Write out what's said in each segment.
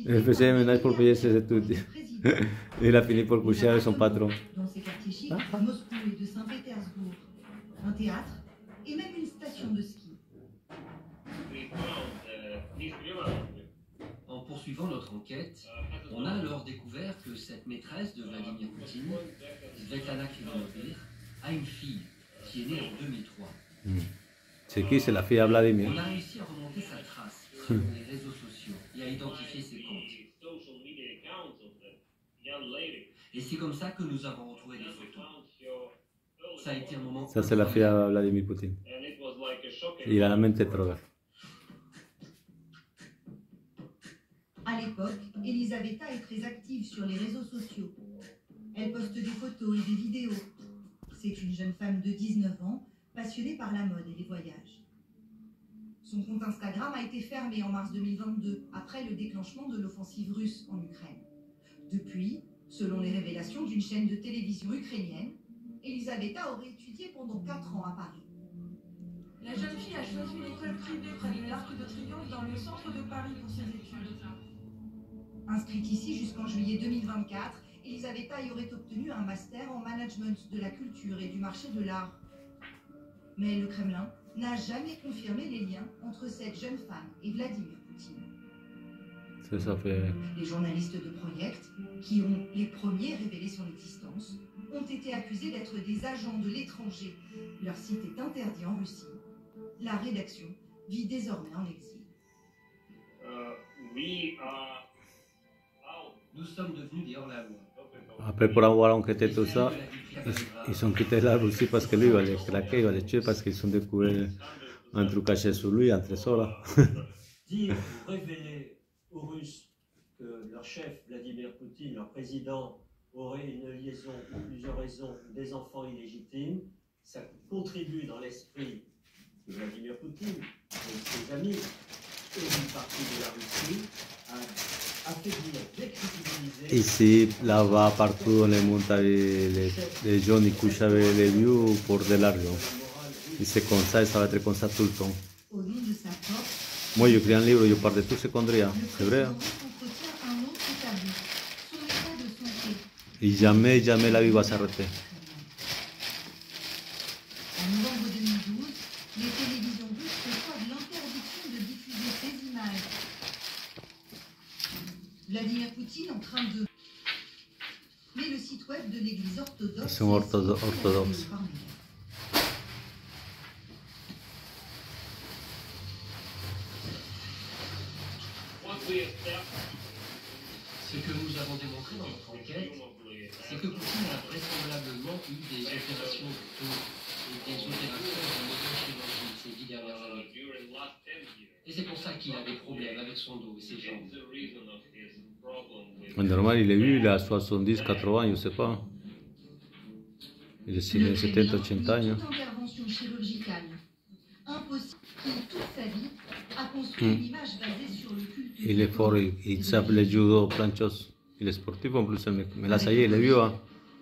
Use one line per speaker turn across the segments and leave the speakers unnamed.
Elle faisait le ménage pour payer ses études. Il a fini pour coucher avec son patron.
Dans ces quartiers chics de Moscou et de Saint-Pétersbourg, un théâtre et même une station de ski.
En poursuivant notre enquête, on a alors découvert que cette maîtresse de Vladimir Poutine, Svetlana Krivonovich, a une fille qui est née en 2003.
C'est qui? C'est la fille à Vladimir.
On a réussi à remonter sa trace sur les réseaux sociaux et à identifier ses comptes. Et c'est comme ça que nous avons retrouvé des photos. Ça a été un moment...
Ça, c'est la fille à Vladimir Poutine. Il a la mente trop.
À l'époque, Elisaveta est très active sur les réseaux sociaux. Elle poste des photos et des vidéos. C'est une jeune femme de 19 ans, passionnée par la mode et les voyages. Son compte Instagram a été fermé en mars 2022, après le déclenchement de l'offensive russe en Ukraine. Depuis, selon les révélations d'une chaîne de télévision ukrainienne, Elisaveta aurait étudié pendant 4 ans à Paris.
La jeune fille a choisi une école privée près de l'Arc de Triomphe dans le centre de Paris pour ses études.
Inscrite ici jusqu'en juillet 2024, Elisaveta y aurait obtenu un master en management de la culture et du marché de l'art. Mais le Kremlin n'a jamais confirmé les liens entre cette jeune femme et Vladimir Poutine.
Ça fait...
Les journalistes de Project, qui ont les premiers révélé son existence, ont été accusés d'être des agents de l'étranger. Leur site est interdit en Russie. La rédaction vit désormais en exil.
Nous sommes devenus des hors-la-loi.
Après, pour avoir enquêté tout ça, ils ont quitté la Russie parce que lui, il va les craquer, il va les tuer parce qu'ils ont découvert un truc caché sur lui, un trésor là.
Dire ou révéler aux Russes que leur chef, Vladimir Poutine, leur président, aurait une liaison ou plusieurs raisons des enfants illégitimes, ça contribue dans l'esprit de Vladimir Poutine, de ses amis et d'une partie de la Russie à affaiblir, décrédibiliser.
Ici, là-bas, partout dans le monde, les gens ils couchent avec les vieux pour de l'argent. Et c'est comme ça, et ça va être comme ça tout le temps.
Au nom de sa force,
Moi, j'écris un livre, je parle de tout ce qu'on dirait, c'est vrai.
entretient un autre tabou, son état de santé.
Et jamais, jamais la vie va s'arrêter.
En novembre 2012, les télévisions russes reçoivent l'interdiction de diffuser ces images. Vladimir Poutine en train de... Mais le site web de l'église orthodoxe...
Ils sont orthodoxes.
Ce que nous avons démontré dans notre enquête, c'est que Poutine a vraisemblablement eu des opérations et des opérations de neurochirurgie ces 10 dernières années. Et c'est pour ça qu'il a des problèmes avec son dos et ses jambes.
Normal, il a 70, 80, je ne sais pas. Il est 70, 80 ans.
Toute intervention chirurgicale impossible. Qui, toute sa vie, a construit une image basée sur le culte.
Il est fort, il sait le judo, plein de choses. Il est sportif en plus, mais là, ça y est, il est vieux. Hein.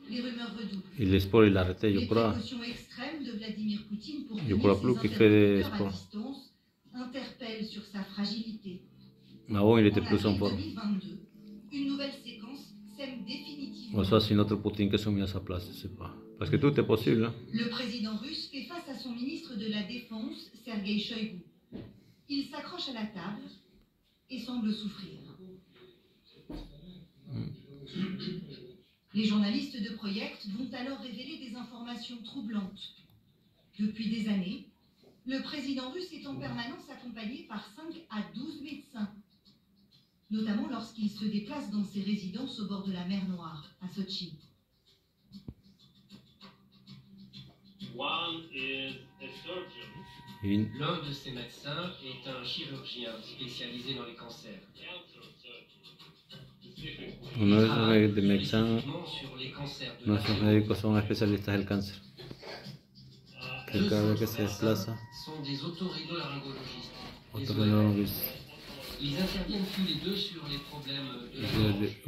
Les rumeurs redoublent.
Il est sport, il a arrêté, je crois.
Les précautions extrêmes de Vladimir Poutine pour
Je crois plus qu'il fait des
à
sports.
distance interpellent sur sa fragilité.
Avant, il était
En
plus en
avril
forme.
2022, une nouvelle séquence sème définitivement.
Bon, ça, c'est notre Poutine qui s'est mis à sa place, je ne sais pas. Parce que tout est possible. Hein.
Le président russe fait face à son ministre de la Défense, Sergei Shoigu. Il s'accroche à la table et semble souffrir. Les journalistes de Project vont alors révéler des informations troublantes. Depuis des années, le président russe est en permanence accompagné par 5 à 12 médecins, notamment lorsqu'il se déplace dans ses résidences au bord de la mer Noire, à Sochi.
L'un de ces médecins est un chirurgien spécialisé dans les cancers.
Uno es de médecins,
Sur les cancers de
nuestros médicos son especialistas del cáncer. Que cada vez que se desplaza,
sont des otorhinolaryngologistes.
otorrinolaryngologistes.
Ils interviennent tous les deux sur les problèmes de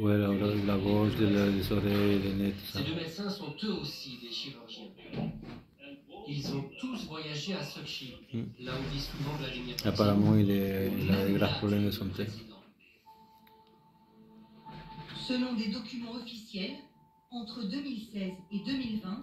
la gorge.
La gorge, les oreilles, les nez, tout ça.
Ces deux médecins sont eux aussi des chirurgiens. Ils ont tous voyagé à Sochi, là où vit souvent Vladimir Poutine.
Apparemment, il a des graves problèmes de santé.
Selon des documents officiels, entre 2016 et 2020,